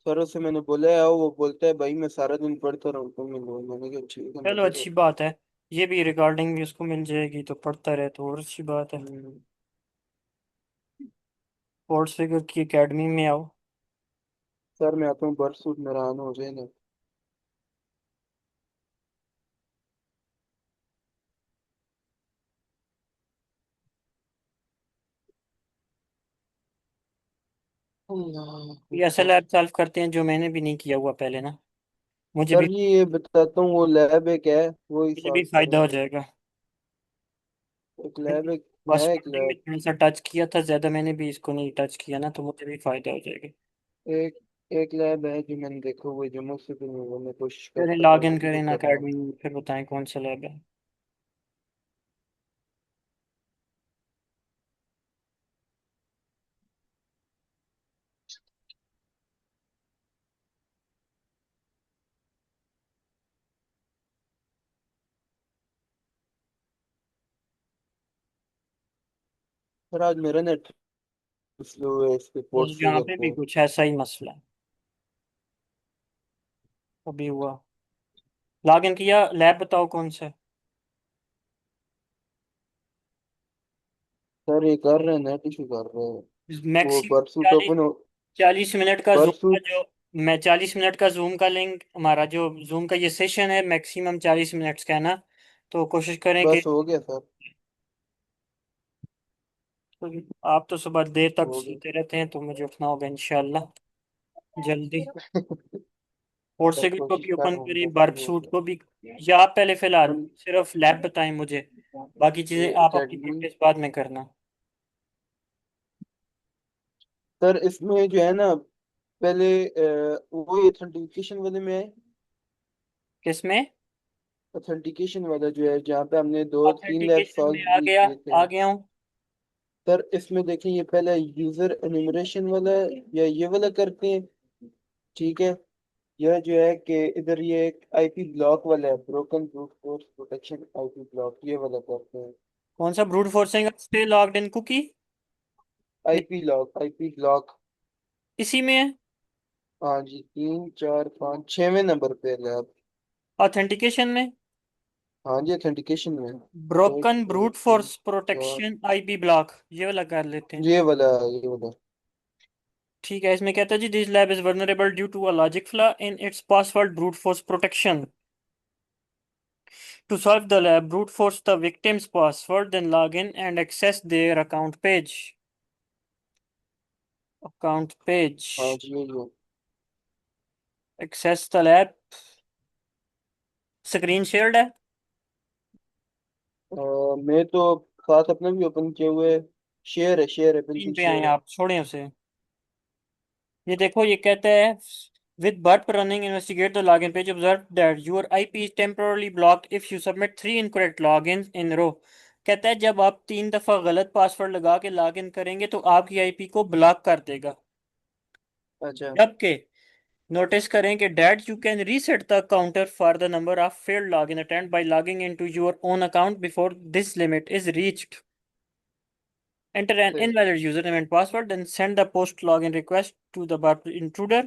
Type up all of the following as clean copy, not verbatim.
Sir से मैंने बोला है, वो बोलता है भाई मैं सारा दिन पढ़ता रहूँ, तो मैंने कहा ठीक है, मैं चलो भी अच्छी करता बात है। ये भी रिकॉर्डिंग भी उसको मिल जाएगी तो पढ़ता रहे तो और अच्छी बात है। हूँ। स्पोर्ट्स फिगर की एकेडमी में आओ। सर मैं आता हूँ, बरसूट मेरा आना हो जाए ना। अल्लाह ये असल अकबर। ऐप सॉल्व करते हैं जो मैंने भी नहीं किया हुआ पहले ना। मुझे सर भी जी ये बताता हूँ, वो लैब एक है, वो ही मुझे भी सॉल्व फायदा करो। हो जाएगा। एक लैब एक है, बस एक स्टार्टिंग में लैब। थोड़ा सा टच किया था, ज्यादा मैंने भी इसको नहीं टच किया ना, तो मुझे भी फायदा हो जाएगा। एक एक लैब है जो मैंने देखा, वो जम्मू से भी नहीं हुआ, मैं कोशिश पहले करता था, लॉग इन वो करें ना कर रहा हूँ। अकेडमी में, फिर बताएं कौन सा लैब है। सर आज मेरा नेट स्लो है, इसके बस पोर्ट्स यहाँ फिगर पे भी पे। कुछ ऐसा ही मसला है। अभी हुआ। लॉग इन किया, लैब बताओ कौन सा है। सर ये कर रहे हैं, नेट इशू कर रहे हैं। वो मैक्सिमम परसूट 40, ओपन हो। 40 मिनट का जूम का परसूट। जो मैं 40 मिनट का जूम का लिंक, हमारा जो जूम का ये सेशन है मैक्सिमम 40 मिनट्स का है ना। तो कोशिश करें कि बस हो गया सर। आप तो सुबह देर तक हो गया। सोते रहते हैं तो मुझे उठना होगा इंशाल्लाह जल्दी। और सर सिगरेट को कोशिश भी कर ओपन रहा हूँ, करिए, जल्दी बर्ब हो सूट जाए। को भी। या आप पहले फिलहाल हम सिर्फ लैब बताएं मुझे, बाकी ये चीजें आप अपनी एकेडमी। प्रैक्टिस बाद में करना। सर इसमें जो है ना, पहले वो ऑथेंटिकेशन वाले में है। किसमें? ऑथेंटिकेशन वाला जो है, जहाँ पे हमने दो तीन लैब ऑथेंटिकेशन सॉल्व में भी किए थे। आ गया हूँ। सर इसमें देखें, ये पहले यूजर एनिमरेशन वाला है, या ये वाला करते हैं। ठीक है। यह जो है कि इधर ये एक आईपी ब्लॉक वाला है, broken brute force protection IP block, ये वाला करते हैं। कौन सा brute forcing? Stay logged in cookie. IP lock, IP block. इसी में है। हाँ जी, 3 4 5 6वें नंबर पे है लैब। ऑथेंटिकेशन में हाँ जी, ऑथेंटिकेशन में। एक ब्रोकन दो ब्रूट तीन फोर्स चार प्रोटेक्शन आईपी ब्लॉक, ये वाला कर लेते हैं। ये वाला, ये वाला। ठीक है, इसमें कहता है जी this lab is vulnerable due to a logic flaw in its password brute force protection. To solve the lab, brute force the victim's password, then log in and access their account page. Account हाँ page. जी, ये। Access the lab. Screen shared है। मैं तो साथ अपना भी open किए हुए। शेयर है, स्क्रीन बिल्कुल पे आए शेयर है। आप, छोड़ें उसे। ये देखो, ये कहता है with burp running investigate the login page, observe that your IP is temporarily blocked if you submit 3 incorrect logins in row। कहता है जब आप 3 दफा गलत पासवर्ड लगा के लॉगिन करेंगे तो आपकी आईपी को ब्लॉक कर देगा। अच्छा। जबकि नोटिस करें कि that you can reset the counter for the number of failed login attempt bye logging into your own account before this limit is reached. Enter an फिर invalid username and password, then send the post login request to the intruder.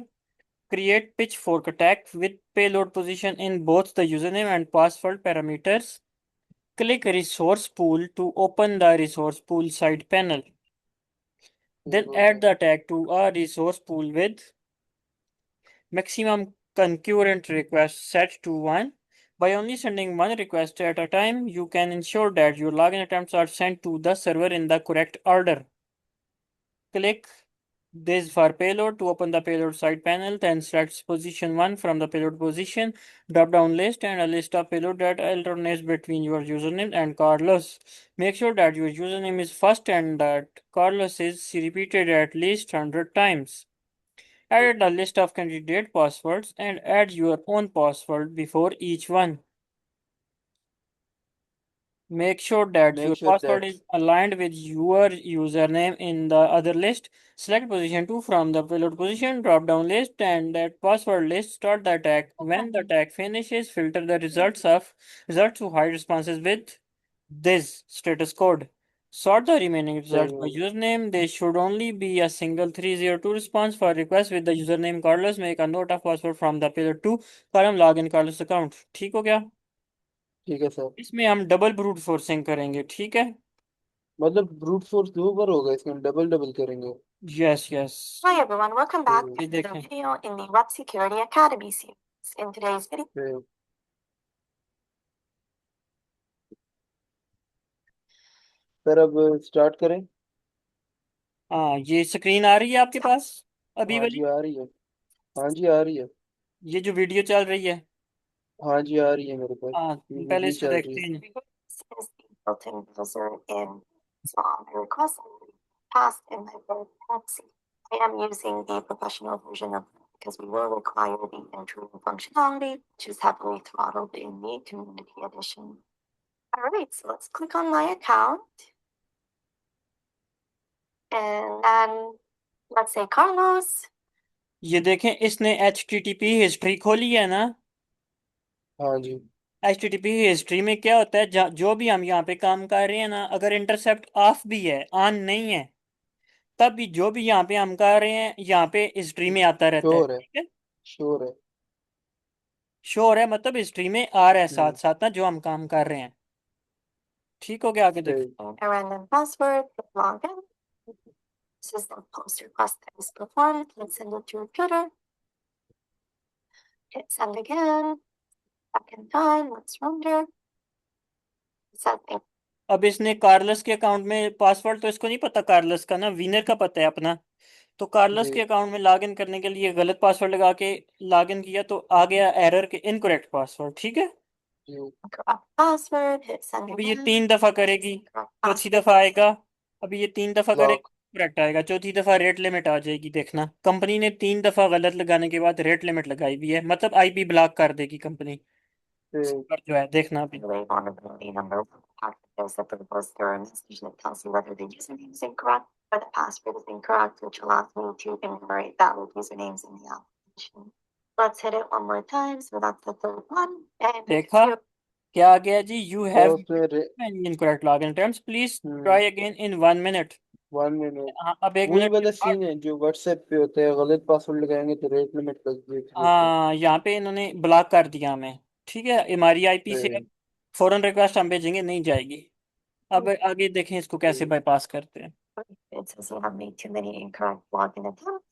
Create pitchfork attack with payload position in both the username and password parameters. Click resource pool to open the resource pool side panel. फिर Then हो add गया। the tag to a resource pool with maximum concurrent requests set to 1. By only sending one request at a time, you can ensure that your login attempts are sent to the server in the correct order. Click this for payload to open the payload side panel, then select position 1 from the payload position drop down list and a list of payload that alternates between your username and Carlos. Make sure that your username is first and that Carlos is repeated at least 100 times. Add a list of candidate passwords and add your own password before each one. Make sure that make your sure password that. is aligned with your username in the other list. Select position 2 from the payload position drop down list and that password list. Start the attack. When the attack finishes, filter the results to hide responses with this status code. Sort the remaining results by सही username. There should only be a single 302 response for request with the username Carlos. Make a note of password from the pillar 2 column login Carlos account. ठीक हो गया? ठीक है sir. इसमें हम double brute forcing करेंगे, ठीक है? मतलब ब्रूट फोर्स 2 बार होगा, इसमें डबल डबल करेंगे। Yes yes. Hi everyone, welcome back तो to the देखें। video in the Web Security Academy series. In today's video, फिर सर अब स्टार्ट करें। हाँ, ये स्क्रीन आ रही है आपके पास अभी हाँ वाली? जी आ रही है। हाँ जी आ रही है। ये जो वीडियो चल रही है? हाँ जी आ रही है मेरे पास। हाँ, ये पहले वीडियो इसको चल रही देखते है। हैं। this is the built-in browser in so on the request passed in my web proxy. I am using the professional version of it because we will require the intrusion functionality, which is heavily throttled in the community edition. Alright, so let's click on my account. And then let's say Carlos. ये देखें, इसने HTTP history खोली है ना? हाँ जी। HTTP history में क्या होता है, जो भी हम यहाँ पे काम कर रहे हैं ना, अगर इंटरसेप्ट ऑफ भी है, ऑन नहीं है, तब भी जो भी यहाँ पे हम कर रहे हैं यहाँ पे हिस्ट्री में आता रहता है, श्योर है। ठीक है? श्योर है। श्योर है मतलब हिस्ट्री में आ रहा है साथ हम्म। साथ ना जो हम काम कर रहे हैं। ठीक हो गया? आगे सही। देखो। A random password, log in. This is the post request that is performed. Let's send it to repeater. Hit send again. Second time, let's render. Setting. अब इसने कार्लस के अकाउंट में पासवर्ड तो इसको नहीं पता, कार्लस का ना, विनर का पता है अपना। तो कार्लस जी के अकाउंट में लॉगिन करने के लिए गलत पासवर्ड लगा के लॉगिन किया तो आ गया एरर के इनकरेक्ट पासवर्ड, ठीक है? जी। Correct password, hit send अभी ये again. 3 दफा करेगी, Correct चौथी password. दफा आएगा। अभी ये 3 दफा करेगी, लॉक। करेक्ट आएगा, चौथी दफा रेट लिमिट आ जाएगी। देखना, कंपनी ने 3 दफा गलत लगाने के बाद रेट लिमिट लगाई हुई है, मतलब आईपी ब्लॉक कर देगी कंपनी फिर पर जो है। देखना अभी। Relay vulnerability number. There's a proposed error message that tells you whether the username is incorrect or the password is incorrect, which allows me to enumerate valid usernames in the application. Let's hit it one more time. So that's the third one. And देखा क्या आ गया जी? You तो have उसमें incorrect login terms, please hmm try again in 1 minute. 1 minute. हाँ, अब 1 minute वही के वाला बाद। सीन है जो व्हाट्सएप पे होता है, गलत पासवर्ड लगाएंगे तो रेट लिमिट लग जाएगी उसमें। हाँ, यहाँ पे इन्होंने ब्लॉक कर दिया हमें। ठीक है, हमारी आईपी से फिर फॉरेन रिक्वेस्ट हम भेजेंगे, नहीं जाएगी। अब आगे देखें इसको कैसे बाईपास करते हैं। it says you have made too many incorrect login attempts.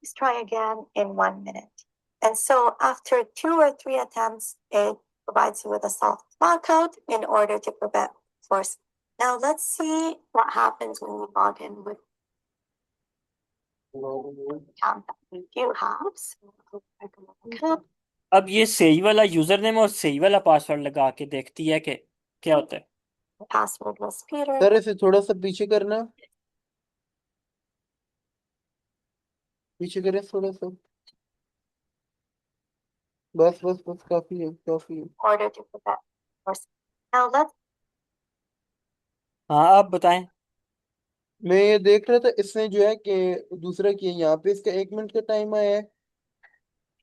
Please try again in 1 minute. And so after 2 or 3 attempts, it provides you with a soft lockout in order to prevent force. Now let's see what happens when we log in with account that we do have. So I'll take a look at अब ये सही वाला user name और सही वाला password लगा के देखती है कि क्या होता है। the password was Peter. Sir इसे थोड़ा सा पीछे करना, पीछे करें थोड़ा सा। बस बस बस काफी है, काफी है। In order to prevent force. Now let's हाँ, आप बताएं। मैं ये देख रहा था, इसने जो है कि दूसरा किया, यहाँ पे इसका 1 मिनट का टाइम आया है।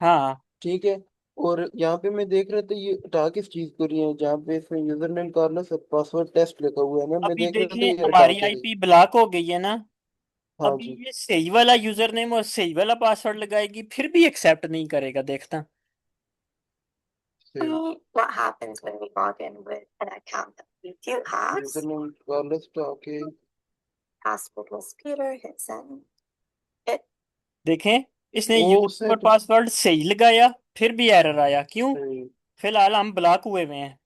हाँ, ठीक है। और यहाँ पे मैं देख रहा था ये हटा किस चीज को रही है, जहाँ पे इसमें यूजर नेम कार्लोस और पासवर्ड टेस्ट लिखा हुआ है ना, मैं अभी देख रहा था देखिए ये हटा हमारी के रही। आईपी ब्लॉक हो गई है ना। हाँ अभी जी। ये सही वाला यूजर नेम और सही वाला पासवर्ड लगाएगी, फिर भी एक्सेप्ट नहीं करेगा, देखना। सही। see what happens when we log in with an account that we do have. User name Carlos हटा के Password was Peter. Hit send. It देखें, इसने वो यूजर उसने और तो पासवर्ड सही लगाया, फिर भी एरर आया, क्यों? सही। फिलहाल हम ब्लॉक हुए हुए हैं।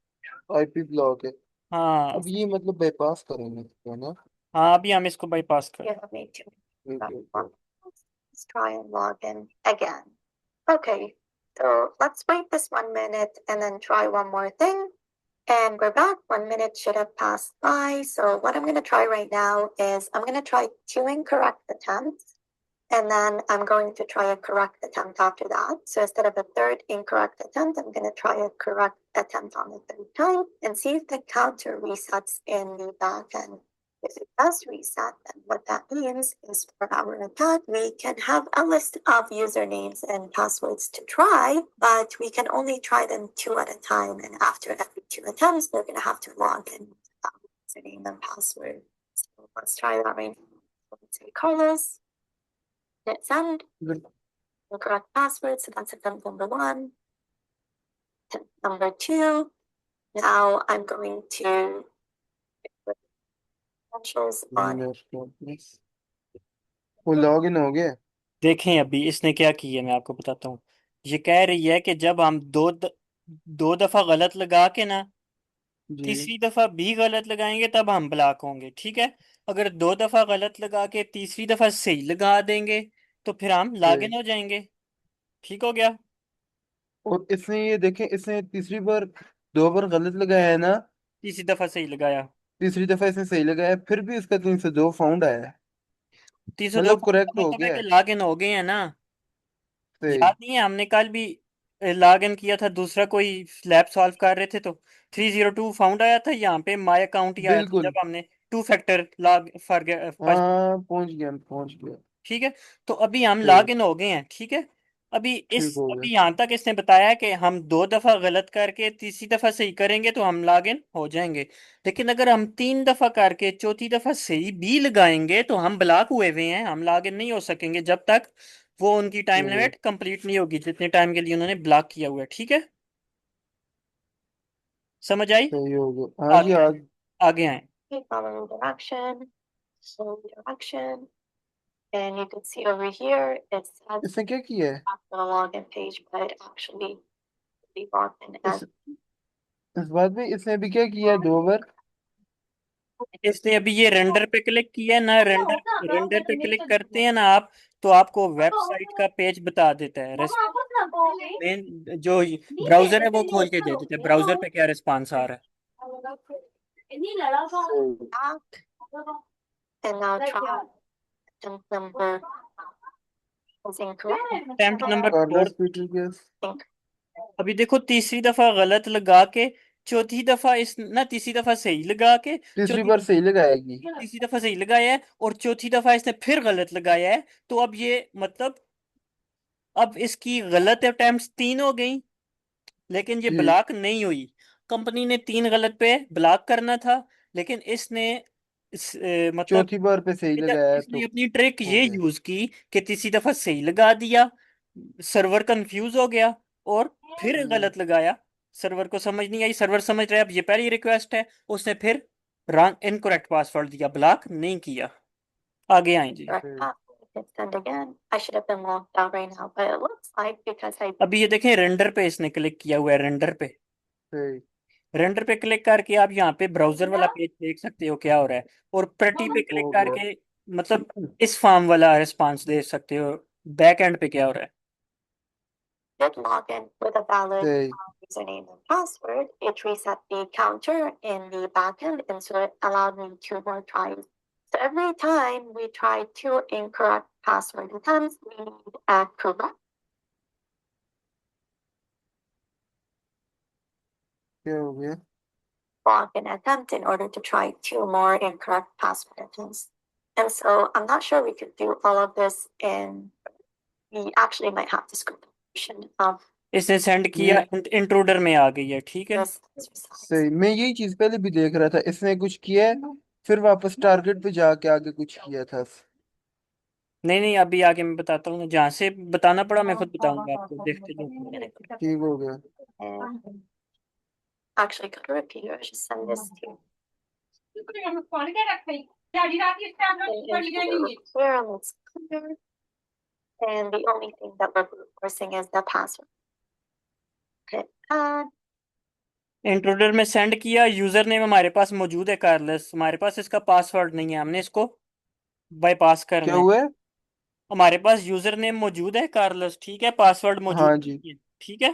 आईपी ब्लॉक है। हाँ। अब ये मतलब बाईपास करेंगे इसको ना। हाँ, अभी हम इसको बाईपास कर। you have made too ठीक many है। wrong ones. Let's try and log in again. Okay, so let's wait this 1 minute and then try one more thing. And we're back. 1 minute should have passed by. So what I'm going to try right now is I'm going to try 2 incorrect attempts. And then I'm going to try a correct attempt after that. So instead of a third incorrect attempt, I'm going to try a correct attempt on the third time and see if the counter resets in the back end. If it does reset, then what that means is for our attack, we can have a list of usernames and passwords to try, but we can only try them 2 at a time. And after every 2 attempts, we're going to have to log in username and password. Let's try that right now. Let's say Carlos. Hit send. Good. The correct password. So that's attempt number 1. Attempt number 2. Now I'm going to credentials on. वो log in हो गया देखें अभी इसने क्या किया मैं आपको बताता हूँ। ये कह रही है कि जब हम दो दफा गलत लगा के ना जी तीसरी दफा भी गलत लगाएंगे तब हम ब्लॉक होंगे, ठीक है। अगर 2 दफा गलत लगा के तीसरी दफा सही लगा देंगे तो फिर हम सही। लॉगिन हो जाएंगे। ठीक हो गया। और इसने ये देखें इसने तीसरी बार 2 बार गलत लगाया है ना तीसरी दफा सही लगाया, तीसरी दफा इसने सही लगाया फिर भी इसका 302 फाउंड आया है तीसरी मतलब दफा का करेक्ट हो मतलब है गया कि है लॉगिन हो गए हैं ना। सही याद नहीं है हमने कल भी लॉग इन किया था, दूसरा कोई लैब सॉल्व कर रहे थे तो 302 फाउंड आया था, यहाँ पे माय अकाउंट ही आया था बिल्कुल जब हमने 2 फैक्टर लॉग फॉर। हाँ पहुंच गया ठीक है। तो अभी हम सही लॉग इन हो गए हैं, ठीक है। ठीक हो गया अभी यहाँ तक इसने बताया कि हम 2 दफा गलत करके तीसरी दफा सही करेंगे तो हम लॉग इन हो जाएंगे। लेकिन अगर हम 3 दफा करके चौथी दफा सही भी लगाएंगे तो हम ब्लॉक हुए हुए हैं, हम लॉग इन नहीं हो सकेंगे जब तक वो उनकी टाइम ठीक है लिमिट कंप्लीट नहीं होगी जितने टाइम के लिए उन्होंने ब्लॉक किया हुआ है। ठीक है, समझ आई। सही हो गया हाँ जी आगे आज आगे आए। Following direction. So direction. And you can see over here it says इसने क्या किया है after the login page, but actually we logged in as इस बात में इसने अभी क्या किया है 2 बार इसने अभी ये रेंडर पे क्लिक किया ना, रेंडर रेंडर पे क्लिक करते हैं ना आप तो आपको वेबसाइट का पेज बता देता है। मेन जो ब्राउजर है वो खोल के दे देता है ब्राउजर पे क्या रिस्पांस आ रहा सही back. And now try attempt number is incorrect. है। Attempt number 4। कार्लोस पीटर के अभी देखो तीसरी दफा गलत लगा के चौथी दफा इस ना तीसरी दफा सही लगा के तीसरी चौथी बार सही लगाएगी तीसरी दफा सही लगाया है और चौथी दफा इसने फिर गलत लगाया है। तो अब ये मतलब अब इसकी गलत अटेम्प्ट 3 हो गई लेकिन ये जी ब्लॉक नहीं हुई। कंपनी ने 3 गलत पे ब्लॉक करना था लेकिन इसने मतलब चौथी बार पे सही लगाया इसने तो अपनी ट्रिक हो ये गया यूज की कि तीसरी दफा सही लगा दिया, सर्वर कंफ्यूज हो गया और फिर हम्म, गलत लगाया। सर्वर को समझ नहीं आई, सर्वर समझ रहा है अब ये पहली रिक्वेस्ट है, उसने फिर रॉन्ग इनकरेक्ट पासवर्ड दिया, ब्लॉक नहीं किया। आगे आए जी। Correct path. Hit send again. I should have been logged out right now, but it looks like because I अभी ये देखें रेंडर पे इसने क्लिक किया हुआ है, रेंडर पे। सही रेंडर पे क्लिक करके आप यहाँ पे ब्राउजर वाला पेज देख सकते हो क्या हो रहा है, और प्रति पे क्लिक हो गया करके मतलब इस फॉर्म वाला रिस्पांस दे सकते हो बैक एंड पे क्या हो रहा है। did log in with a valid सही username and password, it reset the counter in the backend, and so it allowed me 2 more tries. So every time we try 2 incorrect password attempts, we need a correct क्या हो गया login attempt in order to try 2 more incorrect password attempts. And so I'm not sure we could do all of this in, we actually might have to script the version of इसने send किया, intruder में आ गई है, ठीक है। this exercise. सही मैं यही चीज पहले भी देख रहा था इसने कुछ किया है फिर वापस टारगेट पे जाके आगे कुछ किया था नहीं नहीं अभी आगे मैं बताता हूँ, जहाँ से बताना पड़ा मैं खुद बताऊंगा आपको, देखते जाओ। ठीक हो गया And actually, go to repeater. I should send this to you. Clear, let's clear. And the only thing that we're brute forcing is the password. Hit add. Intruder में सेंड किया, यूजर नेम हमारे पास मौजूद है Carolus, हमारे पास इसका password नहीं है, हमने इसको बाईपास क्या करना है। हुआ है हमारे पास यूजर नेम मौजूद है कार्लस, ठीक है, पासवर्ड मौजूद हाँ जी नहीं है, ठीक है।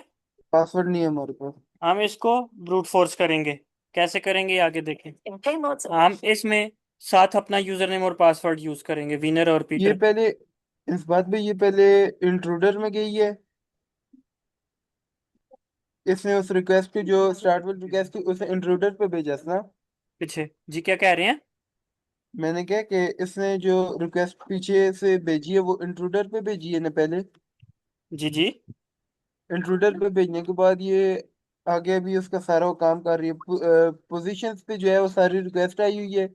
पासवर्ड नहीं है हमारे पास हम इसको ब्रूट फोर्स करेंगे, कैसे करेंगे आगे देखें। In J mode, so हम इसमें साथ अपना यूजर नेम और पासवर्ड यूज करेंगे, विनर और ये पीटर। पहले इस बात पे ये पहले इंट्रूडर में गई है इसने उस रिक्वेस्ट की जो स्टार्ट विद रिक्वेस्ट थी उसे इंट्रूडर पे भेजा था ना पीछे जी क्या कह रहे हैं। मैंने क्या कि इसने जो रिक्वेस्ट पीछे से भेजी है वो इंट्रूडर पे भेजी है ना पहले जी जी। इंट्रूडर पे भेजने के बाद ये आगे भी उसका सारा वो काम कर रही है पोजीशंस पे जो है वो सारी रिक्वेस्ट आई हुई है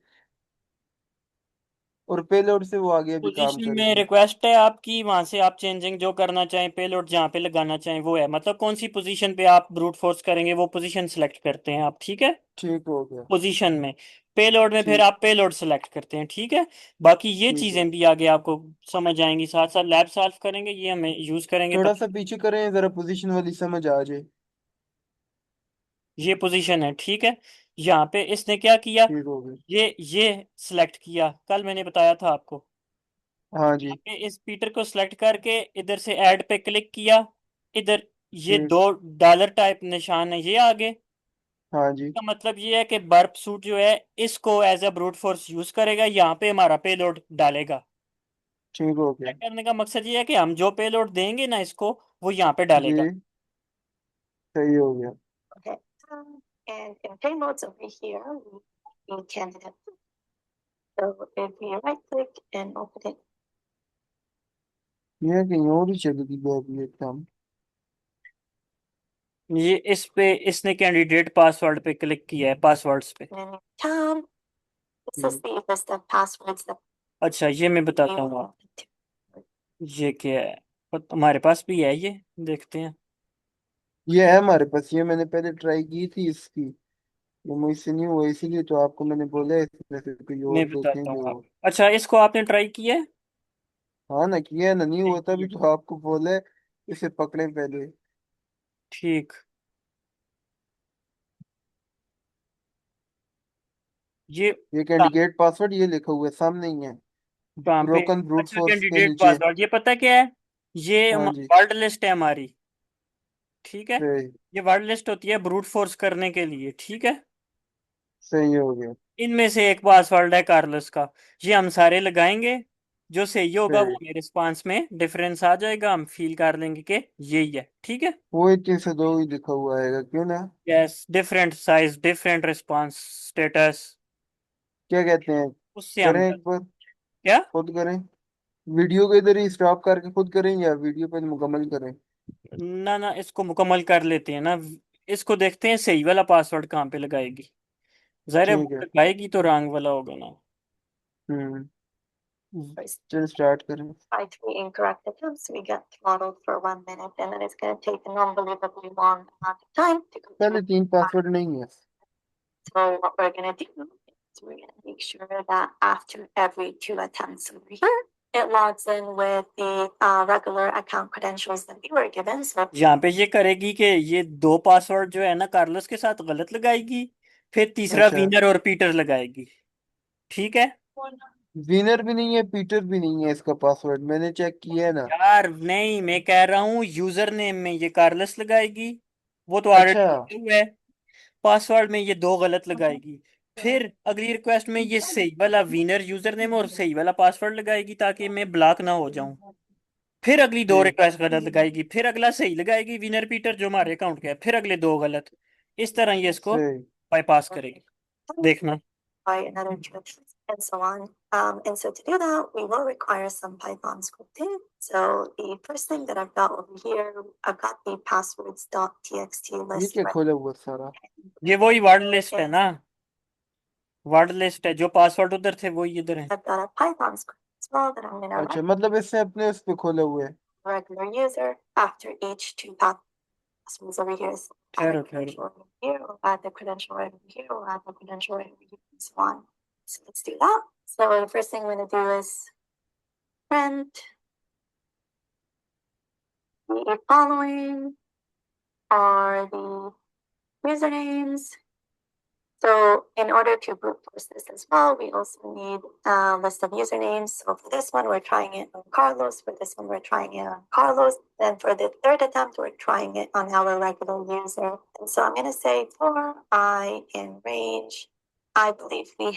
और पेलोड से वो आगे भी काम पोजीशन में करेगी। रिक्वेस्ट है आपकी, वहां से आप चेंजिंग जो करना चाहें, पेलोड जहाँ पे लगाना चाहें वो है, मतलब कौन सी पोजीशन पे आप ब्रूट फोर्स करेंगे वो पोजीशन सेलेक्ट करते हैं आप, ठीक है। ठीक हो गया। पोजीशन में, पेलोड में फिर ठीक। आप पेलोड सेलेक्ट करते हैं, ठीक है। बाकी ये ठीक है। चीजें भी आगे आपको समझ आएंगी, साथ साथ लैब सॉल्व करेंगे, ये हमें यूज करेंगे थोड़ा पता। सा पीछे करें जरा, पोजीशन वाली समझ आ जाए। ये पोजीशन है, ठीक है। यहाँ पे इसने क्या किया, ठीक हो गया। ये सिलेक्ट किया, कल मैंने बताया था आपको। हाँ यहाँ जी। पे इस पीटर को सिलेक्ट करके इधर से ऐड पे क्लिक किया, इधर ये ठीक। दो डॉलर टाइप निशान है, ये आगे। हाँ जी। का मतलब ये है कि बर्प सूट जो है इसको as a brute force use करेगा, यहाँ पे हमारा पेलोड डालेगा। ठीक हो गया। करने का मकसद ये है कि हम जो पेलोड देंगे ना इसको, वो यहाँ पे डालेगा। जी। सही हो गया। Okay. And in payloads over here, we can have, so if we right click and open it, ये कहीं और ही चली गई बैग ये काम। ये इस पे इसने कैंडिडेट पासवर्ड पे क्लिक किया है, पासवर्ड्स पे। and in tab, this is the list of passwords that अच्छा ये मैं we बताता हूँ want आपको, to. ये क्या है, और तुम्हारे पास भी है ये, देखते हैं। ये है हमारे पास, ये मैंने पहले ट्राई की थी इसकी, वो मुझसे नहीं हुआ, इसीलिए तो आपको मैंने बोला इसमें से कोई और मैं बताता देखेंगे हूँ वो। आपको, अच्छा इसको आपने ट्राई किया है। हाँ ना, किया है ना, नहीं ठीक होता भी है, तो आपको बोला है इसे पकड़े पहले। ठीक। ये ये कहाँ कैंडिडेट पासवर्ड ये लिखा हुआ है सामने ही है, कहाँ पे, ब्रोकन ब्रूट अच्छा फोर्स के कैंडिडेट नीचे। पासवर्ड, ये पता क्या है, ये हाँ जी। वर्ड लिस्ट है हमारी, ठीक है। सही। ये वर्ड लिस्ट होती है ब्रूट फोर्स करने के लिए, ठीक है। सही हो गया। इनमें से एक पासवर्ड है कार्लोस का, ये हम सारे लगाएंगे, जो सही होगा वो सही। हमें रिस्पांस में डिफरेंस आ जाएगा, हम फील कर लेंगे कि यही है, ठीक है। वो 1 3 से 2 ही लिखा हुआ आएगा, क्यों ना। Yes, different size, different response status, क्या कहते हैं, उससे हम करें एक बार, क्या। खुद करें, वीडियो को इधर ही स्टॉप करके खुद करें या वीडियो पे मुकम्मल करें। ना ना, इसको मुकम्मल कर लेते हैं ना, इसको देखते हैं सही वाला पासवर्ड कहाँ पे लगाएगी, ज़ाहिर है ठीक वो है। लगाएगी तो रंग वाला होगा ना। हम्म। First, चल स्टार्ट करें। by 3 incorrect attempts, we get throttled for 1 minute, and then it's going to take an unbelievably long amount of time to पहले complete. 3 पासवर्ड नहीं है। So what we're going to do is we're going to make sure that after every 2 attempts over here, it logs in with the regular account credentials that we were given. So यहाँ पे ये करेगी कि ये दो password जो है ना कार्लोस के साथ गलत लगाएगी, फिर तीसरा अच्छा, विनर और पीटर लगाएगी, ठीक है। विनर भी नहीं है पीटर भी नहीं है इसका पासवर्ड, मैंने चेक किया है ना। यार नहीं, मैं कह रहा हूँ यूजर नेम में ये कार्लोस लगाएगी, वो तो अच्छा। ऑलरेडी लिखा हुआ है। पासवर्ड में ये दो गलत लगाएगी, फिर अगली रिक्वेस्ट में ये सही वाला विनर यूजर नेम और सही वाला पासवर्ड लगाएगी ताकि मैं ब्लॉक ना हो जाऊं। फिर अगली दो ठीक। रिक्वेस्ट गलत लगाएगी, फिर अगला सही लगाएगी विनर पीटर जो हमारे अकाउंट का है, फिर अगले दो गलत, इस तरह ये इसको सही। बाईपास करेगी, देखना। by another 2 attempts and so on. And so to do that, we will require some Python scripting. So the first thing that I've got over here, I've got the passwords.txt ये list. क्या Right? खोला हुआ सारा। ये वही word list है ना, word list है, जो पासवर्ड उधर थे वही इधर है। I've got a Python script as well that I'm going to अच्छा, write मतलब इससे अपने उस पे खोले हुए हैं। regular user after each 2 passwords over here. So add ठहरो a ठहरो, credential over here, we'll add the credential right over here, we'll add the credential right over here, and so on. So let's do that. So the first thing I'm going to do is print the following are the usernames. So in order to brute force this as well, we also need a list of usernames. So for this one, we're trying it on Carlos. For this one, we're trying it on Carlos. Then for the third attempt, we're trying it on our regular user. And so I'm going to say for I in range, I believe we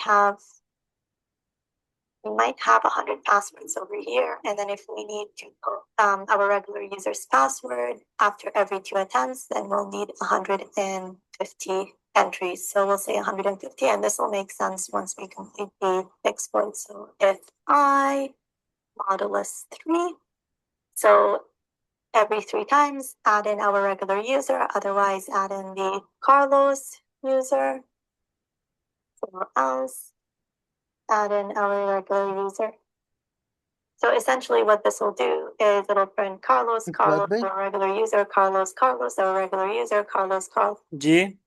might have 100 passwords over here. And then if we need to put our regular user's password after every 2 attempts, then we'll need 150 entries. So we'll say 150, and this will make sense once we complete the exploit. So if I modulus 3, so every 3 times add in our regular user, otherwise add in the Carlos user, or else add in our regular user. So essentially what this will do is it'll print Carlos, What, Carlos, bhai? our regular user, Carlos, Carlos, our regular user, Carlos, Carlos. जी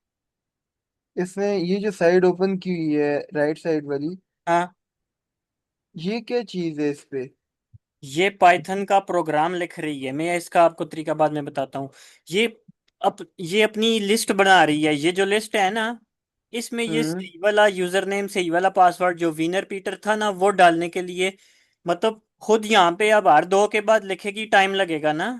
इसमें ये जो side open की हुई है right side वाली, हाँ, ये क्या चीज है इस पे? ये पाइथन का प्रोग्राम लिख रही है। मैं इसका आपको तरीका बाद में बताता हूँ। ये ये अपनी लिस्ट बना रही है। ये जो लिस्ट है ना, इसमें ये सही वाला यूजर नेम, सही वाला पासवर्ड जो विनर पीटर था ना, वो डालने के लिए, मतलब खुद यहाँ पे अब हर दो के बाद लिखेगी, टाइम लगेगा ना।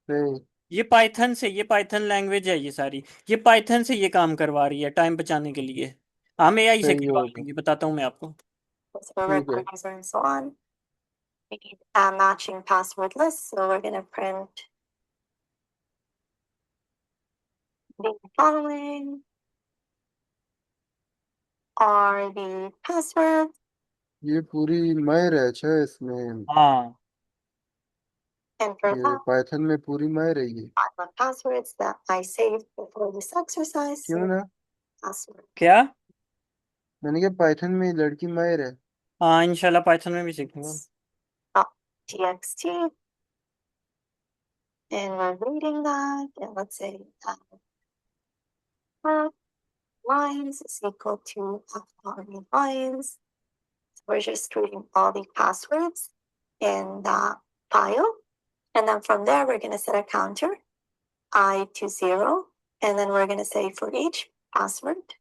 सही ये पाइथन लैंग्वेज है ये सारी। ये पाइथन से ये काम करवा रही है टाइम बचाने के लिए। हम एआई से सही करवा होगा, लेंगे, बताता हूँ मैं आपको। So our ठीक है। regular user and so on. We need a matching password list, so we're going to print the following are the passwords. ये पूरी माहिर है अच्छा इसमें, हाँ, And for ये that, पाइथन में पूरी माहिर है ये। I have passwords that I saved before this exercise. क्यों So ना? password क्या? मैंने कहा पाइथन में ये लड़की माहिर है। हाँ, इंशाल्लाह पाइथन में भी सीखूंगा। txt, and we're reading that, and let's say lines is equal to f lines. So we're just reading all the passwords in that file, and then from there we're going to set a counter I to 0, and then we're going to say for each password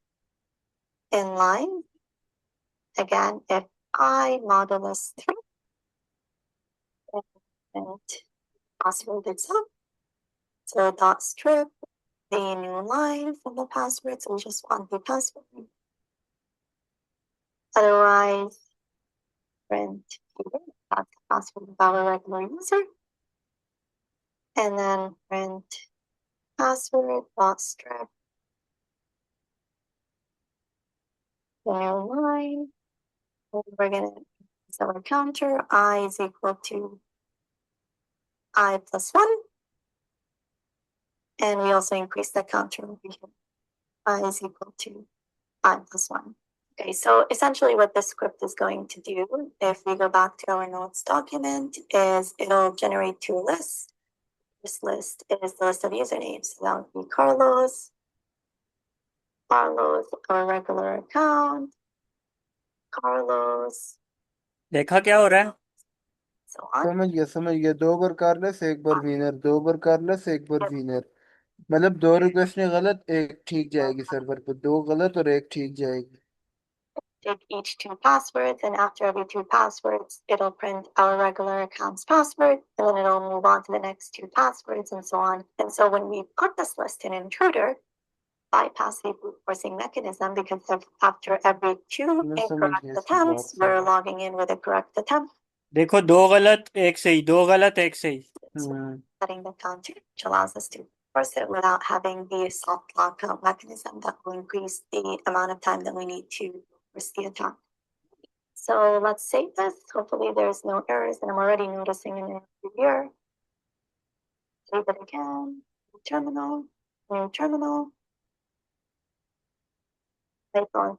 in line, again, if I modulus 3, and password itself, so dot strip the new line from the password, so we just want the password. Otherwise, print here, that's the password of our regular user, and then print password dot strip the new line. And we're gonna set our counter I is equal to I plus 1, and we also increase the counter over here. I is equal to I plus 1. Okay, so essentially what this script is going to do, if we go back to our notes document, is it'll generate two lists. This list is the list of usernames. So that would be Carlos, our regular account, Carlos, देखा क्या हो रहा है? so on. समझ गया, 2 बार Carlos एक बार winner, 2 बार Carlos एक बार winner, मतलब 2 रिक्वेस्ट गलत, एक ठीक जाएगी सर्वर पे, 2 गलत और एक ठीक जाएगी। Take each two passwords, and after every two passwords, it'll print our regular account's password, and then it'll move on to the next two passwords, and so on. And so when we put this list in Intruder, bypass the brute forcing mechanism, because after every two मैं समझ incorrect गया इसकी attempts, बात we're से। logging in with a correct attempt, देखो, दो गलत एक सही, दो गलत एक सही। setting the counter, which allows us to force it without having the soft lockout mechanism that will increase the amount of time that we need to force the attack. So let's save this. Hopefully there's no errors, and I'm already noticing an error here. Save it again. New terminal. Python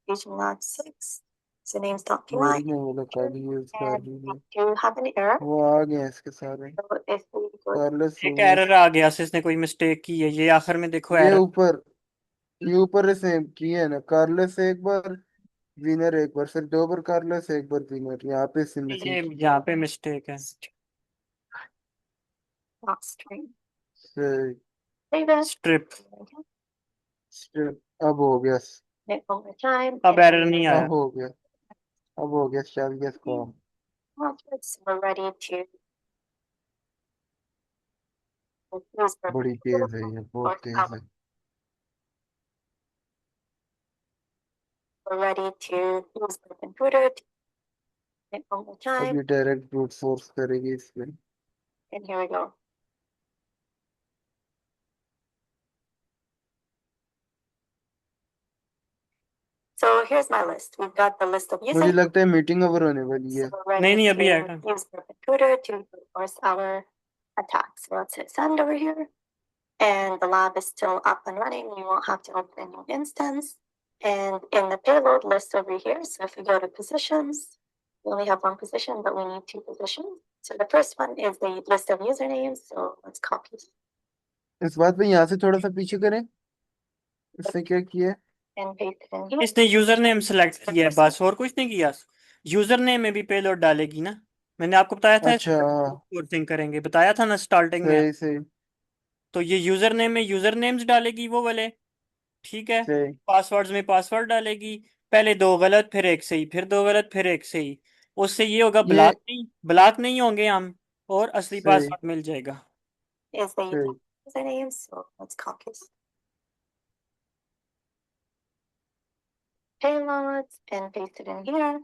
Fusion Lab 6. So names.py. मेरी वाला card use कर And रही we है, do have an error. वो आ गए इसके सारे So if we go Carlos एक एरर आ गया, इसने कोई मिस्टेक की है। ये आखिर में देखो ये एरर। ऊपर, ये ऊपर से किए है ना, कार्लेस एक बार विनर, एक बार फिर 2 बार कार्लेस एक बार विनर, यहाँ पे से ये मिसिंग। यहाँ पे मिस्टेक है। not string. सही, Save it. स्ट्रिप। अब हो गया, Hit over time. अब एरर नहीं आया। अब हो गया, अब हो गया, चल गया इसको। So we're ready to use the बड़ी तेज है ये, बहुत तेज है। We're ready to use the computer to hit over अब time. ये डायरेक्ट ब्रूट फोर्स करेगी इसमें। And here we go. So here's my list. We've got the list of मुझे users. लगता है मीटिंग ओवर होने वाली है। So we're नहीं, ready नहीं, अभी to आएगा। use the computer to force our attack. So let's hit send over here. And the lab is still up and running. You won't have to open a new instance. And in the payload list over here, so if we go to positions, we only have one position, but we need two positions. So the first one is the list of usernames. So let's copy इस बात पे यहाँ से थोड़ा सा पीछे करें, इससे क्या किया है? and paste it in here. इसने यूजर नेम सेलेक्ट किया है बस, और कुछ नहीं किया। यूजर नेम में भी पेलोड डालेगी ना, मैंने आपको बताया था अच्छा हाँ, सोर्सिंग करेंगे, बताया था ना स्टार्टिंग में। सही सही तो ये यूजर नेम में यूजर नेम्स डालेगी वो वाले, ठीक है। सही पासवर्ड्स में पासवर्ड डालेगी, पहले दो गलत फिर एक सही, फिर दो गलत फिर एक सही। उससे ये होगा ये ब्लॉक नहीं होंगे हम, और असली सही पासवर्ड मिल जाएगा। Is the सही username. So let's copy this. Payloads and paste it in here.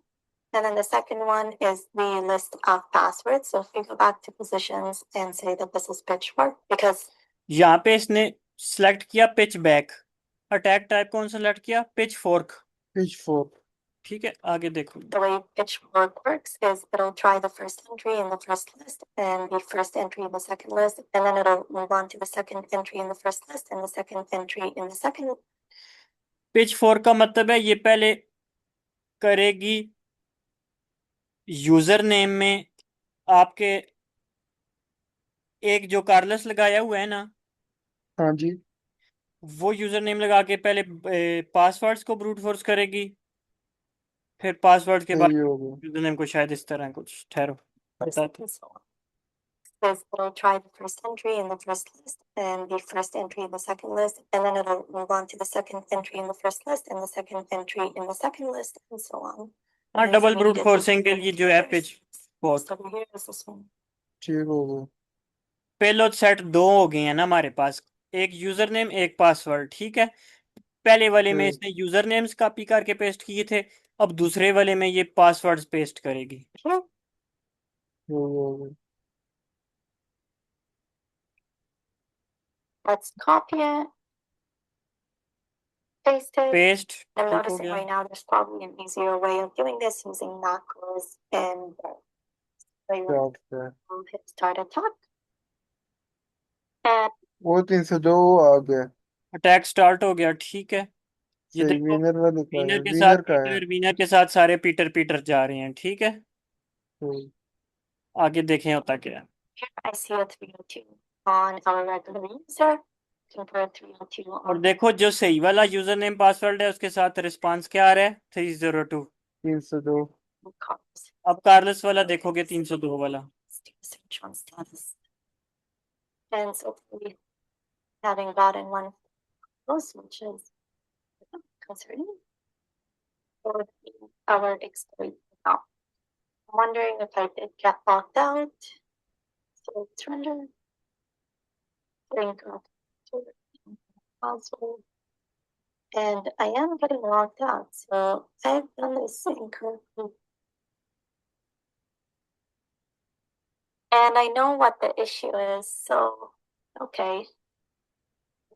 And then the second one is the list of passwords. So if we go back to positions and say that this is pitchfork, because यहाँ पे इसने select किया pitch back, attack type कौन select किया, pitch fork, pitchfork ठीक है। आगे देखो, the way pitchfork works is it'll try the first entry in the first list and the first entry in the second list, and then it'll move on to the second entry in the first list and the second entry in the second. Pitch fork का मतलब है ये पहले करेगी user name में आपके एक जो कार्लस लगाया हुआ है ना, हाँ जी वो यूजर नेम लगा के पहले पासवर्ड्स को ब्रूट फोर्स करेगी, फिर पासवर्ड के बाद सही हो गया यूजर नेम को शायद इस तरह कुछ, ठहरो बताते हैं। Says it'll try the first entry in the first list and the first entry in the second list, and then it'll move on to the second entry in the first list and the second entry in the second list, and so on. हाँ, And double we brute needed forcing के to लिए जो है pitch fork. So over here is this one. ठीक हो गया payload set दो हो गए हैं ना हमारे पास, एक यूजर नेम एक पासवर्ड, ठीक है। पहले वाले में सही इसने यूजर नेम्स कॉपी करके पेस्ट किए थे, अब दूसरे वाले में ये पासवर्ड्स पेस्ट करेगी। Here, हो गया let's copy it, paste it. Paste I'm ठीक हो noticing गया। right now there's probably an easier way of doing this using macros and so you क्या want होता है? to hit start attack. And वो 302 आ गया अटैक स्टार्ट हो गया, ठीक है। ये सही देखो, विनर वाला लिखा है, विनर के साथ विनर का है विनर के साथ सारे पीटर पीटर जा रहे हैं, ठीक है। सही आगे देखें होता क्या है। here I see a 302 on our regular user. Compare 302 और on देखो जो सही वाला यूजर नेम पासवर्ड है उसके साथ रिस्पांस क्या आ रहा है, 302। 302 cars. अब कार्लस वाला देखोगे 302 वाला। Search on status. And so we having gotten one of those, which is concerning for our exploit now. I'm wondering if I did get locked out. So let's render. Link up to the console. And I am getting locked out, so I've done this incorrectly. And I know what the issue is, so okay.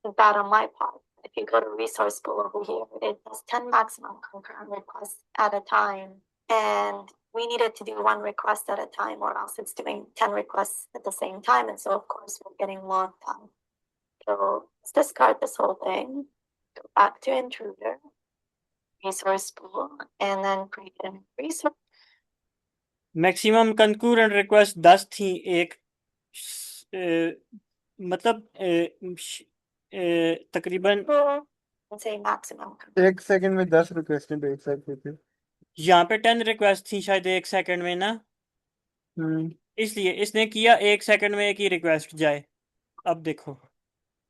It's bad on my part. If you go to resource pool over here, it does 10 maximum concurrent requests at a time. And we needed to do one request at a time, or else it's doing 10 requests at the same time. And so, of course, we're getting locked out. So let's discard this whole thing, go back to intruder, resource pool, and then create a resource. Maximum concurrent request 10 थी, एक मतलब तकरीबन Say maximum. एक second में 10 request भेज सकते थे यहाँ पे 10 रिक्वेस्ट थी शायद एक सेकंड में ना, इसलिए इसने किया 1 सेकंड में एक ही रिक्वेस्ट जाए। अब देखो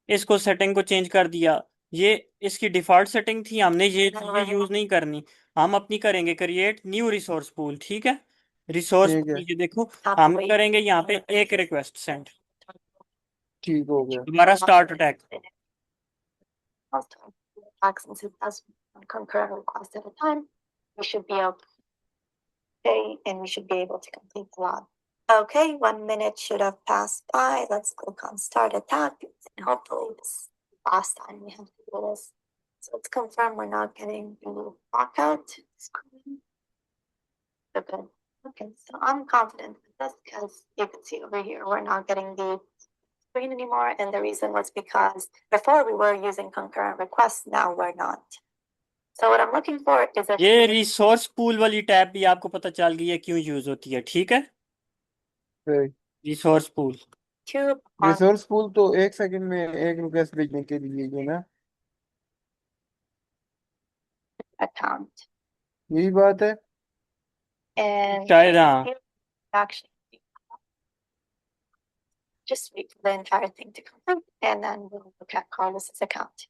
इसको सेटिंग को चेंज कर दिया, ये इसकी डिफॉल्ट सेटिंग थी, हमने ये यूज नहीं करनी, हम अपनी करेंगे क्रिएट न्यू रिसोर्स पूल, ठीक है। रिसोर्स ठीक है ये देखो हम करेंगे यहाँ पे एक रिक्वेस्ट सेंड, ठीक हो गया दोबारा start attack. Since it does one concurrent request at a time, we should be okay, and we should be able to complete the log. Okay, 1 minute should have passed by. Let's click on start attack, and hopefully this is the last time we have to do this. So let's confirm we're not getting the lockout screen. Good. Okay, so I'm confident with this because you can see over here we're not getting the screen anymore, and the reason was because before we were using concurrent requests, now we're not. So what I'm looking for is a ये resource pool वाली tab भी आपको पता चल गई है क्यों use होती है, ठीक है। Resource pool tube on resource pool तो 1 सेकंड में एक रिक्वेस्ट भेजने के लिए जो ना, account. यही बात है। And शायद, हाँ। here actually just wait for the entire thing to complete and then we'll look at Carlos's account.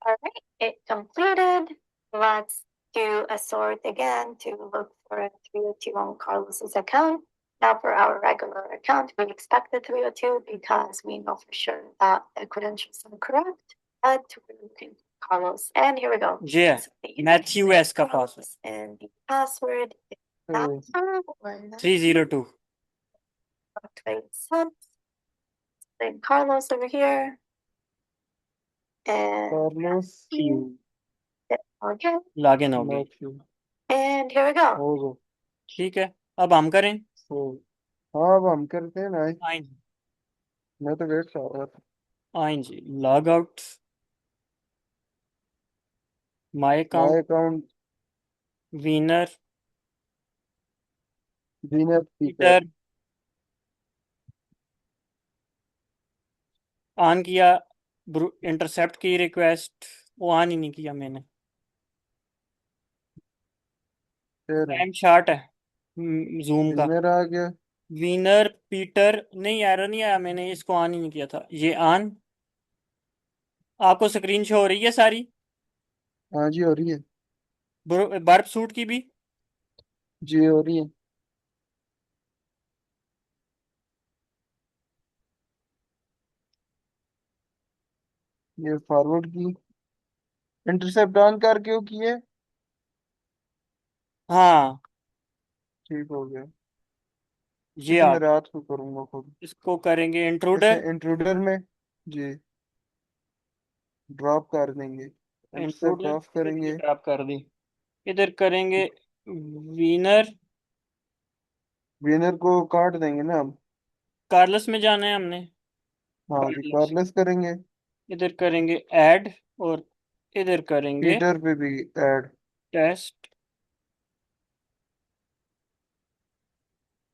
All right, it completed. Let's do a sort again to look for a 302 on Carlos's account. Now for our regular account, we expect the 302 because we know for sure that the credentials are correct, but we're looking for Carlos. And here we go. Yeah, So the Matthew S का Carlos password and the password is Matthew or 302। then Carlos over here. And Carlos okay. Login हो गई, Matthew And here we go. होगा। ठीक है। अब हम करें तो हाँ, अब हम करते हैं ना। फाइन। मैं तो वेट कर रहा था। फाइन जी, log out my account, my account winner winner Peter. Peter on किया, इंटरसेप्ट की रिक्वेस्ट, वो ऑन ही नहीं किया मैंने। फिर टाइम शार्ट है जूम का। विनर आ गया। विनर पीटर नहीं, एरर नहीं आया, मैंने इसको ऑन ही नहीं किया था। ये ऑन, आपको स्क्रीन शो हो रही है सारी, हाँ जी, हो रही है। बर्फ सूट की भी। जी, हो रही है। ये फॉरवर्ड की इंटरसेप्ट ऑन करके वो किए। हाँ, ठीक हो गया। ये ये तो आ मैं रात को करूंगा खुद। इसको करेंगे इसे इंट्रूडर। इंट्रूडर में जी ड्रॉप कर देंगे। इंटरसेप्ट इंट्रूडर ऑफ करेंगे। ड्रॉप कर दी, इधर करेंगे विनर। विनर को काट देंगे ना हम। कार्लस में जाना है हमने, हाँ जी, कार्लस। कार्लेस करेंगे। इधर करेंगे ऐड, और इधर करेंगे पीटर पे भी ऐड। टेस्ट।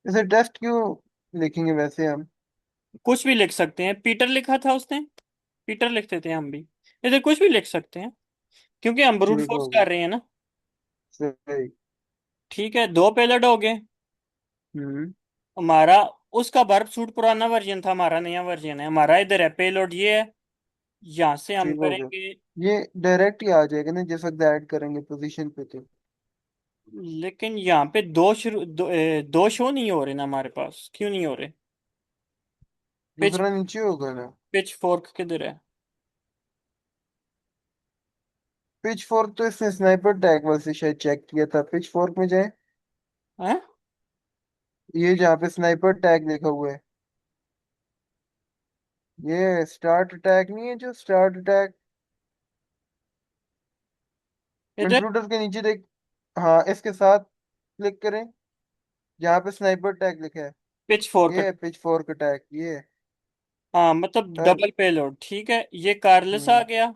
इसे टेस्ट क्यों लिखेंगे वैसे हम? कुछ भी लिख सकते हैं, पीटर लिखा था उसने, पीटर लिख देते हैं हम भी। इधर कुछ भी लिख सकते हैं क्योंकि हम ब्रूट ठीक फोर्स हो गया। कर रहे हैं ना। सही। ठीक है, दो पेलड हो गए हम्म। हमारा। उसका बर्फ सूट पुराना वर्जन था, हमारा नया वर्जन है। हमारा इधर है पेलोड, ये है। यहाँ से हम ठीक हो गया। करेंगे, ये डायरेक्ट ही आ जाएगा ना जिस वक्त ऐड करेंगे पोजीशन पे तो। लेकिन यहाँ पे दो शो नहीं हो रहे ना हमारे पास, क्यों नहीं हो रहे? पिच दूसरा नीचे होगा ना। पिच फोर्क किधर है? पिच फोर्क तो इसने स्नाइपर टैग वाले से शायद चेक किया था। पिच फोर्क में जाए, हैं? ये जहाँ पे स्नाइपर टैग लिखा हुआ है, ये स्टार्ट अटैक नहीं है जो स्टार्ट अटैक। इधर इंट्रूडर के नीचे देख। हाँ, इसके साथ क्लिक करें जहाँ पे स्नाइपर टैग लिखा है। Pitch fork. ये है पिच फोर्क अटैक, ये है। हाँ, मतलब सर। डबल पेलोड, ठीक है। ये कार्लस आ हम्म। गया,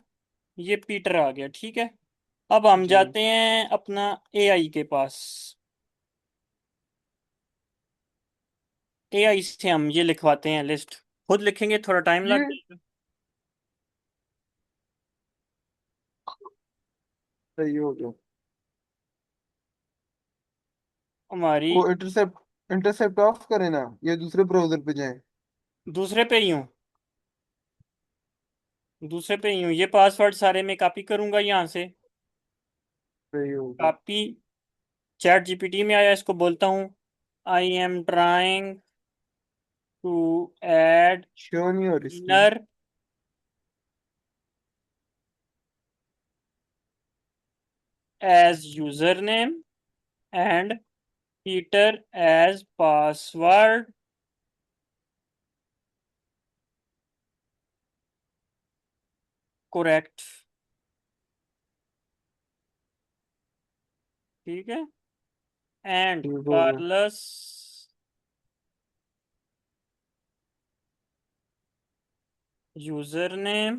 ये पीटर आ गया, ठीक है। अब हम जी। जाते हैं अपना एआई के पास। एआई से हम ये लिखवाते हैं लिस्ट, खुद लिखेंगे थोड़ा टाइम लग ये जाएगा। सही हो गया। हमारी वो इंटरसेप्ट इंटरसेप्ट ऑफ करें ना, ये दूसरे ब्राउजर पे जाएं। दूसरे पे ही हूँ, दूसरे पे ही हूँ। ये पासवर्ड सारे मैं कॉपी करूंगा यहाँ से। सही हो गया। कॉपी, चैट जीपीटी में आया, इसको बोलता हूँ I am trying to add show नहीं हो रही screen. Winner as username and Peter as password. Correct, ठीक है। And ठीक हो गया। Carlos username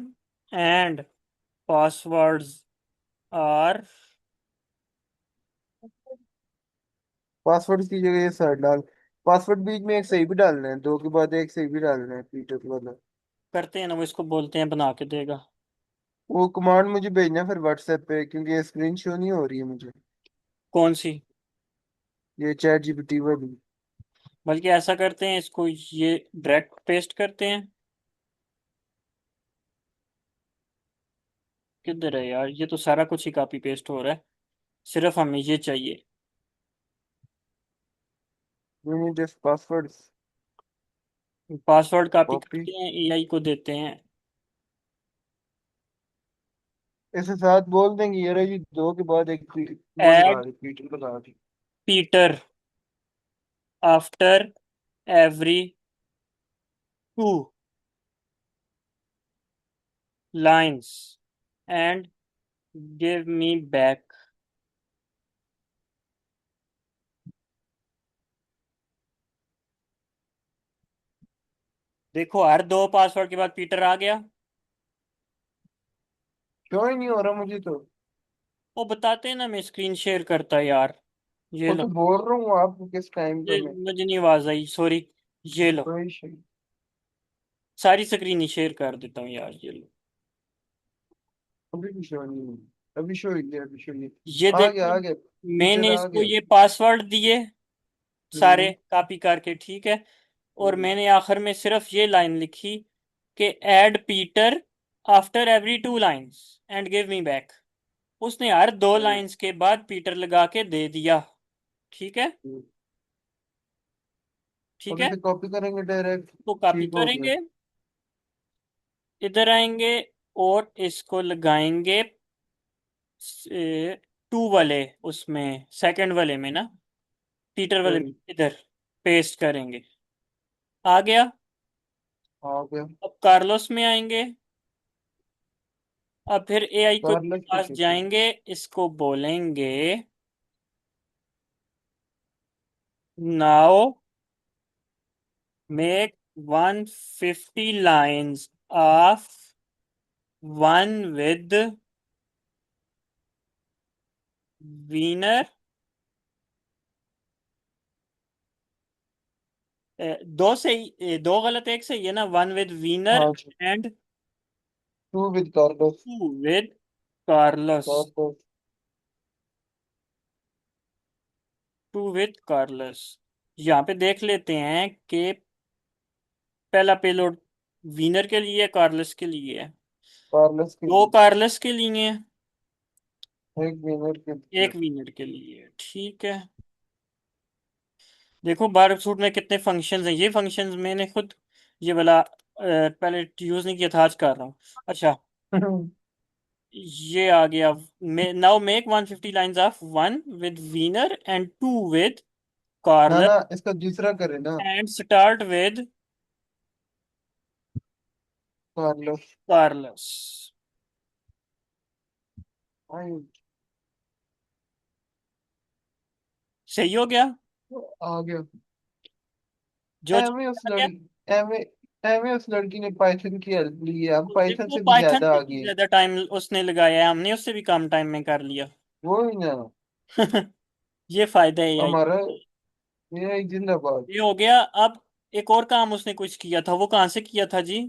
and passwords are password की जगह ये सर डाल। पासवर्ड बीच में एक सही भी डालना है, दो के बाद एक सही भी डालना है, पीटर वाला। करते हैं ना, वो इसको बोलते हैं बना के देगा। वो कमांड मुझे भेजना फिर व्हाट्सएप पे, क्योंकि ये स्क्रीन शो नहीं हो रही है मुझे, कौन सी? ये चैट जीपीटी वाली। बल्कि ऐसा करते हैं, इसको ये डायरेक्ट पेस्ट करते हैं। किधर है यार, ये तो सारा कुछ ही कॉपी पेस्ट हो रहा है, सिर्फ हमें ये चाहिए। Unit of passwords. Password copy copy. करते हैं, एआई को देते हैं। इसके साथ बोल देंगे यार ये दो के बाद एक वो लगा ऐड दे, पीटर लगा दे। Peter after every 2 lines and give me back। देखो, हर 2 पासवर्ड के बाद पीटर आ गया। क्यों ही नहीं हो रहा मुझे तो। वो बताते हैं ना, मैं स्क्रीन शेयर करता यार। ये वो लो। तो बोल रहा हूँ आपको किस टाइम पे ये मैं। मुझे नहीं आवाज आई, सॉरी। ये लो, कोई शे- सारी स्क्रीन ही शेयर कर देता हूँ यार, ये लो। अभी भी शो नहीं हुई। अभी शो ही गया, अभी शो ही। ये आ देखो, गया आ गया। पीटर मैंने आ इसको गया। ये पासवर्ड दिए सारे हम्म। कॉपी करके, ठीक है। और हम्म। मैंने आखिर में सिर्फ ये लाइन लिखी कि add Peter after every 2 lines and give me back. उसने हर 2 हम्म। लाइंस के बाद पीटर लगा के दे दिया। ठीक है। हम्म। ठीक अब है, इसे कॉपी करेंगे डायरेक्ट। तो कॉपी ठीक हो गया। करेंगे, इधर आएंगे और इसको लगाएंगे 2 वाले, उसमें सेकंड वाले में ना, पीटर वाले में, हम्म। इधर पेस्ट करेंगे। आ गया। आ गया। अब कार्लोस में आएंगे। अब फिर एआई को कार्लेस को पास कैसे। जाएंगे, इसको बोलेंगे now make 150 lines of one with winner। दो सही, दो गलत एक सही है ना, वन विद विनर हाँ जी। And two with Carlos. 2 with Carlos. Carlos. 2 with Carlos. यहाँ पे देख लेते हैं कि पहला पेलोड विनर के लिए, कार्लोस के लिए है। कार्लोस के 2 लिए। कार्लोस के लिए है, एक विनर के लिए। 1 विनर के लिए, ठीक है। देखो बार सूट में कितने फंक्शंस हैं, ये फंक्शंस मैंने खुद ये वाला पहले यूज नहीं किया था, आज कर रहा हूँ। अच्छा, ये आ गया। Now make 150 lines of one with winner and 2 with ना कार्लर ना, इसका दूसरा करे ना। And start with Carlos. Carlos. आई। सही हो गया। आ गया। जो एवे उस आ गया। लड़की एवे एवे उस लड़की ने पाइथन की हेल्प ली है, हम तो पाइथन देखो, से भी पाइथन ज्यादा से आ भी गए। ज्यादा टाइम उसने लगाया है, हमने उससे भी कम टाइम में कर लिया। वो ही ना। ये फायदा है यार। हमारा ये जिंदाबाद। ये हो गया। अब एक और काम उसने कुछ किया था, वो कहाँ से किया था जी?